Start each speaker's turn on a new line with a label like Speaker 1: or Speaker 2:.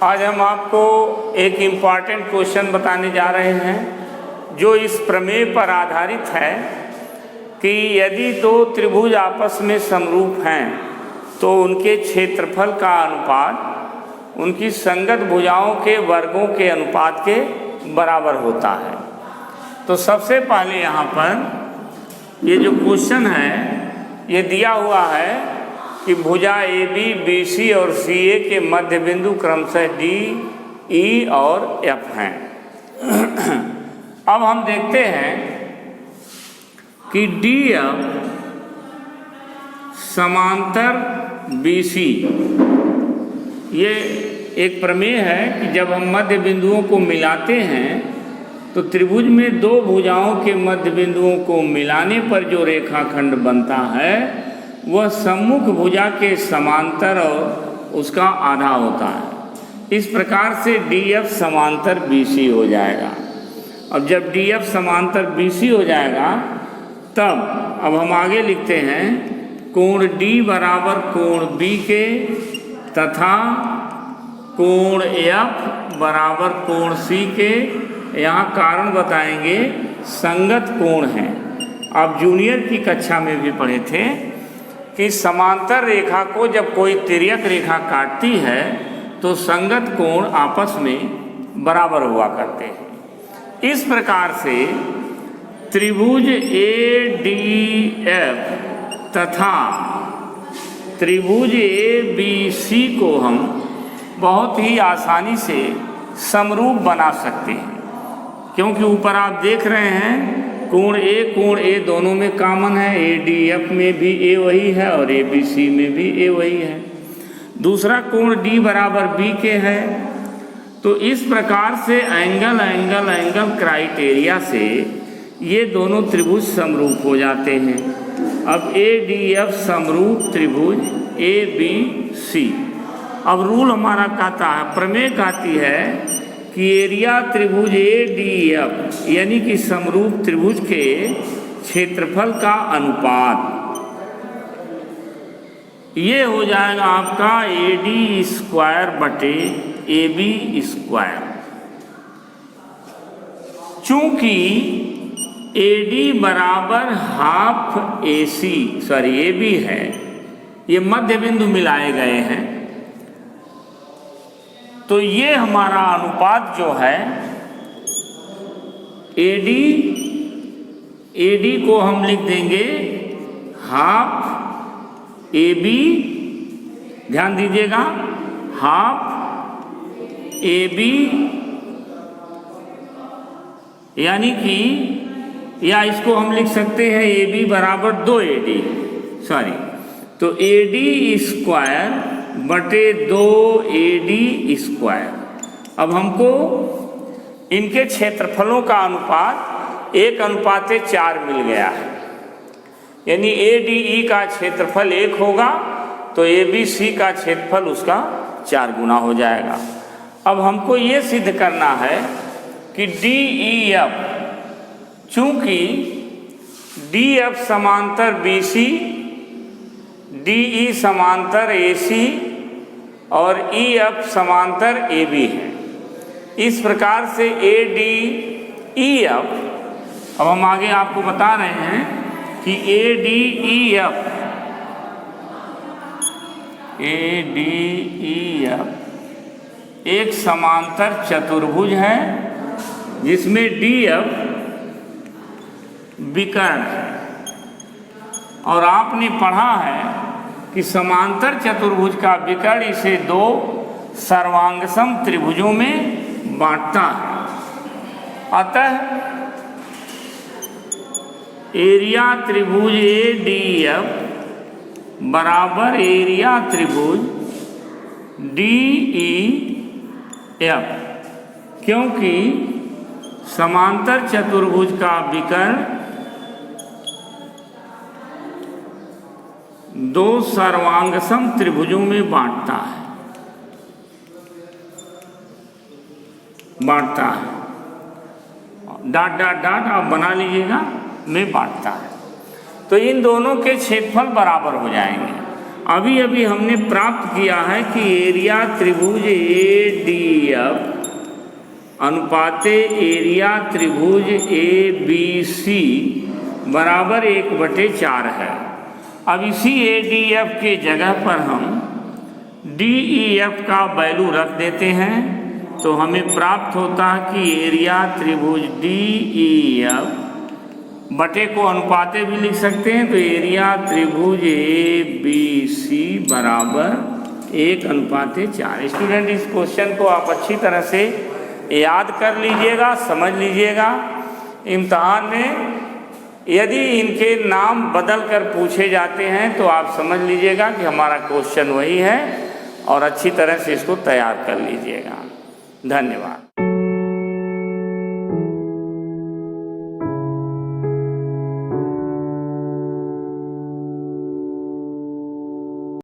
Speaker 1: आज हम आपको एक इम्पॉर्टेंट क्वेश्चन बताने जा रहे हैं जो इस प्रमेय पर आधारित है कि यदि दो त्रिभुज आपस में समरूप हैं तो उनके क्षेत्रफल का अनुपात उनकी संगत भुजाओं के वर्गों के अनुपात के बराबर होता है। तो सबसे पहले यहाँ पर ये जो क्वेश्चन है ये दिया हुआ है कि भुजा ए बी बी सी और सी ए के मध्य बिंदु क्रमशः डी ई और एफ हैं। अब हम देखते हैं कि डी एफ समांतर बी सी, ये एक प्रमेय है कि जब हम मध्य बिंदुओं को मिलाते हैं तो त्रिभुज में दो भुजाओं के मध्य बिंदुओं को मिलाने पर जो रेखाखंड बनता है वह सम्मुख भुजा के समांतर और उसका आधा होता है। इस प्रकार से डी एफ समांतर बी सी हो जाएगा। अब जब डी एफ समांतर बी सी हो जाएगा तब अब हम आगे लिखते हैं कोण डी बराबर कोण बी के तथा कोण एफ बराबर कोण सी के। यहाँ कारण बताएंगे संगत कोण हैं। आप जूनियर की कक्षा में भी पढ़े थे कि समांतर रेखा को जब कोई तिर्यक रेखा काटती है तो संगत कोण आपस में बराबर हुआ करते हैं। इस प्रकार से त्रिभुज ए डी एफ तथा त्रिभुज ए बी सी को हम बहुत ही आसानी से समरूप बना सकते हैं, क्योंकि ऊपर आप देख रहे हैं कोण ए दोनों में कॉमन है। ए डी एफ में भी ए वही है और ए बी सी में भी ए वही है। दूसरा कोण डी बराबर बी के है। तो इस प्रकार से एंगल क्राइटेरिया से ये दोनों त्रिभुज समरूप हो जाते हैं। अब ए डी एफ समरूप त्रिभुज ए बी सी। अब रूल हमारा कहता है, प्रमेय कहती है कि एरिया त्रिभुज ए डी एफ यानी कि समरूप त्रिभुज के क्षेत्रफल का अनुपात ये हो जाएगा आपका ए डी स्क्वायर बटे ए बी स्क्वायर। चूंकि ए डी बराबर half A C A B है, ये मध्य बिंदु मिलाए गए हैं, तो ये हमारा अनुपात जो है AD को हम लिख देंगे हाफ AB, ध्यान दीजिएगा हाफ AB, यानी कि या इसको हम लिख सकते हैं AB बराबर 2AD, तो AD स्क्वायर बटे 2AD स्क्वायर। अब हमको इनके क्षेत्रफलों का अनुपात 1:4 मिल गया है, यानी ADE का क्षेत्रफल 1 होगा तो ABC का क्षेत्रफल उसका 4 गुना हो जाएगा। अब हमको ये सिद्ध करना है कि DEF, चूंकि DF समांतर BC, DE समांतर AC और EF समांतर AB है। इस प्रकार से ADEF, अब हम आगे आपको बता रहे हैं कि ADEF एक समांतर चतुर्भुज है जिसमें DF विकर्ण है। और आपने पढ़ा है कि समांतर चतुर्भुज का विकर्ण इसे दो सर्वांगसम त्रिभुजों में बांटता है। अतः एरिया त्रिभुज ADF बराबर एरिया त्रिभुज DEF, क्योंकि समांतर चतुर्भुज का विकर्ण दो सर्वांगसम त्रिभुजों में बांटता है। डॉट आप बना लीजिएगा, में बांटता है। तो इन दोनों के क्षेत्रफल बराबर हो जाएंगे। अभी अभी हमने प्राप्त किया है कि एरिया त्रिभुज ADF अनुपाते एरिया त्रिभुज ABC बराबर 1/4 है। अब इसी ADF के जगह पर हम DEF का वैल्यू रख देते हैं, तो हमें प्राप्त होता है कि एरिया त्रिभुज DEF बटे को अनुपाते भी लिख सकते हैं, तो एरिया त्रिभुज ABC बराबर 1/4। स्टूडेंट, इस क्वेश्चन को आप अच्छी तरह से याद कर लीजिएगा, समझ लीजिएगा। इम्तहान में यदि इनके नाम बदल कर पूछे जाते हैं तो आप समझ लीजिएगा कि हमारा क्वेश्चन वही है, और अच्छी तरह से इसको तैयार कर लीजिएगा। धन्यवाद।